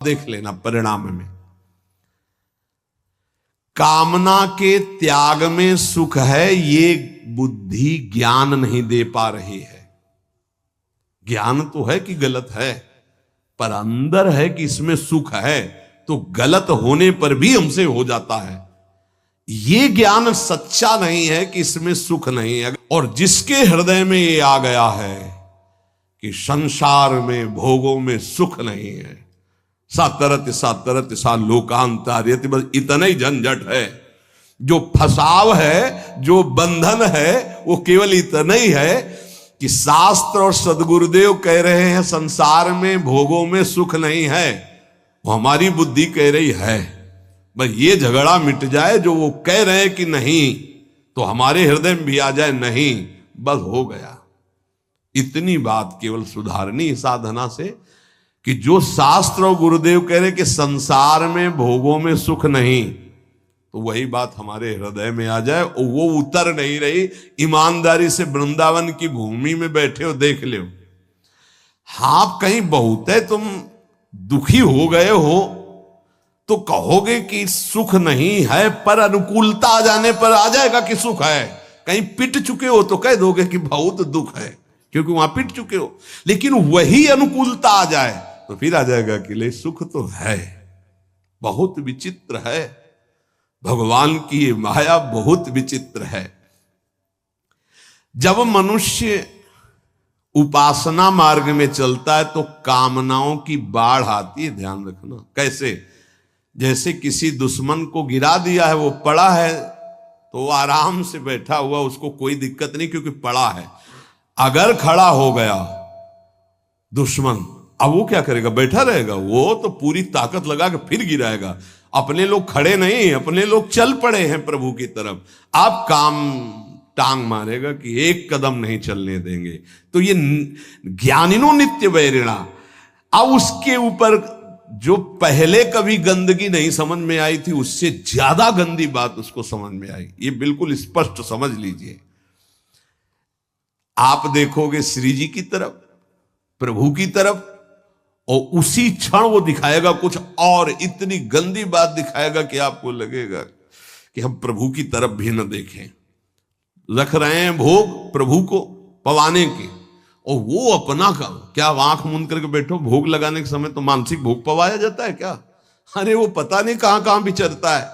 देख लेना परिणाम में। कामना के त्याग में सुख है, ये बुद्धि ज्ञान नहीं दे पा रही है। ज्ञान तो है कि गलत है, पर अंदर है कि इसमें सुख है, तो गलत होने पर भी हमसे हो जाता है। ये ज्ञान सच्चा नहीं है कि इसमें सुख नहीं है। और जिसके हृदय में ये आ गया है कि संसार में भोगों में सुख नहीं है, सातरत सा लोकांतार्यति, बस इतना ही झंझट है। जो फसाव है, जो बंधन है, वो केवल इतना ही है कि शास्त्र और सदगुरुदेव कह रहे हैं संसार में भोगों में सुख नहीं है, वो हमारी बुद्धि कह रही है। बस ये झगड़ा मिट जाए, जो वो कह रहे हैं कि नहीं, तो हमारे हृदय में भी आ जाए नहीं, बस हो गया। इतनी बात केवल सुधारनी साधना से कि जो शास्त्र और गुरुदेव कह रहे कि संसार में भोगों में सुख नहीं, तो वही बात हमारे हृदय में आ जाए। और वो उतर नहीं रही। ईमानदारी से वृंदावन की भूमि में बैठे हो, देख लो। हाँ, कहीं बहुत है तुम दुखी हो गए हो तो कहोगे कि सुख नहीं है, पर अनुकूलता आ जाने पर आ जाएगा कि सुख है। कहीं पिट चुके हो तो कह दोगे कि बहुत दुख है, क्योंकि वहां पिट चुके हो। लेकिन वही अनुकूलता आ जाए तो फिर आ जाएगा कि ले सुख तो है। बहुत विचित्र है भगवान की ये माया, बहुत विचित्र है। जब मनुष्य उपासना मार्ग में चलता है तो कामनाओं की बाढ़ आती है। ध्यान रखना। कैसे? जैसे किसी दुश्मन को गिरा दिया है, वो पड़ा है तो वो आराम से बैठा हुआ, उसको कोई दिक्कत नहीं क्योंकि पड़ा है। अगर खड़ा हो गया दुश्मन, अब वो क्या करेगा? बैठा रहेगा? वो तो पूरी ताकत लगा के फिर गिराएगा। अपने लोग खड़े नहीं, अपने लोग चल पड़े हैं प्रभु की तरफ। आप काम टांग मारेगा कि एक कदम नहीं चलने देंगे। तो ये ज्ञानिनो नित्य वैरिणा। अब उसके ऊपर जो पहले कभी गंदगी नहीं समझ में आई थी, उससे ज्यादा गंदी बात उसको समझ में आई। ये बिल्कुल स्पष्ट समझ लीजिए। आप देखोगे श्री जी की तरफ, प्रभु की तरफ, और उसी क्षण वो दिखाएगा कुछ और, इतनी गंदी बात दिखाएगा कि आपको लगेगा कि हम प्रभु की तरफ भी न देखें। रख रहे हैं भोग प्रभु को पवाने के, और वो अपना का क्या आंख मूंद करके बैठो। भोग लगाने के समय तो मानसिक भोग पवाया जाता है क्या? अरे वो पता नहीं कहां कहां विचरता है,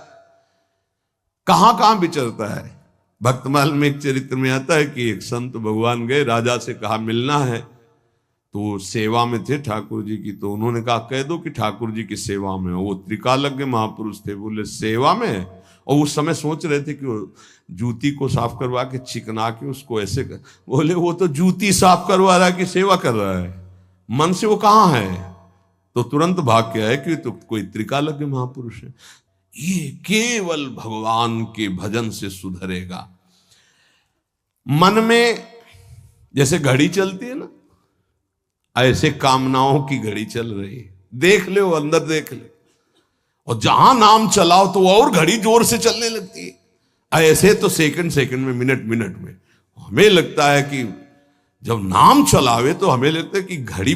कहां कहां विचरता है। भक्तमाल में एक चरित्र में आता है कि एक संत भगवान गए, राजा से कहा मिलना है, तो सेवा में थे ठाकुर जी की। तो उन्होंने कहा कह दो कि ठाकुर जी की सेवा में हो। वो त्रिकालज्ञ महापुरुष थे, बोले सेवा में? और उस समय सोच रहे थे कि वो जूती को साफ करवा के चिकना के उसको ऐसे कर। बोले वो तो जूती साफ करवा रहा है कि सेवा कर रहा है? मन से वो कहाँ है? तो तुरंत भाग के आए कि तो कोई त्रिकालज्ञ महापुरुष है। ये केवल भगवान के भजन से सुधरेगा। मन में जैसे घड़ी चलती है ना, ऐसे कामनाओं की घड़ी चल रही है। देख ले, वो अंदर देख ले, और जहां नाम चलाओ तो और घड़ी जोर से चलने लगती है। ऐसे तो सेकंड सेकंड में, मिनट मिनट में। हमें लगता है कि जब नाम चलावे तो हमें लगता है कि घड़ी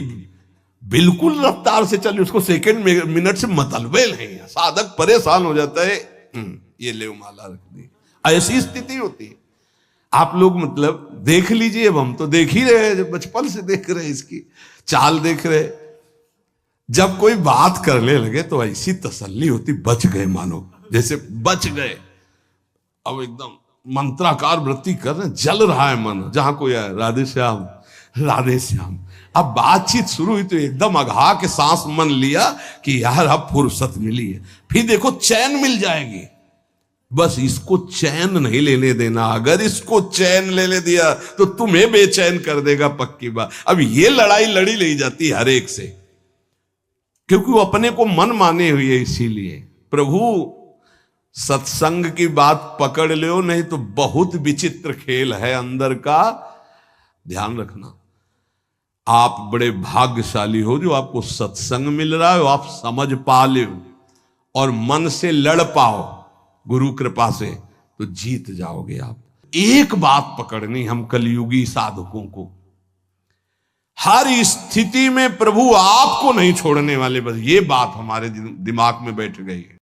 बिल्कुल रफ्तार से चल रही, उसको सेकंड मिनट से मतलबे नहीं है। साधक परेशान हो जाता है, ये ले माला रख दी। ऐसी स्थिति होती है। आप लोग मतलब देख लीजिए, अब हम तो देख ही रहे हैं, बचपन से देख रहे हैं, इसकी चाल देख रहे। जब कोई बात करने लगे तो ऐसी तसल्ली होती, बच गए, मानो जैसे बच गए। अब एकदम मंत्राकार वृत्ति कर रहे, जल रहा है मन। जहां कोई आए, राधे श्याम राधे श्याम। अब बातचीत शुरू हुई तो एकदम अघा के सांस मन लिया कि यार अब फुर्सत मिली है। फिर देखो चैन मिल जाएगी। बस इसको चैन नहीं लेने देना। अगर इसको चैन लेने दिया तो तुम्हें बेचैन कर देगा, पक्की बात। अब ये लड़ाई लड़ी ले जाती है हर एक से, क्योंकि वो अपने को मन माने हुई है। इसीलिए प्रभु सत्संग की बात पकड़ लो, नहीं तो बहुत विचित्र खेल है अंदर का। ध्यान रखना। आप बड़े भाग्यशाली हो जो आपको सत्संग मिल रहा है, आप समझ पा लो और मन से लड़ पाओ गुरु कृपा से, तो जीत जाओगे आप। एक बात पकड़नी हम कलयुगी साधकों को, हर स्थिति में प्रभु आपको नहीं छोड़ने वाले, बस ये बात हमारे दिमाग में बैठ गई है।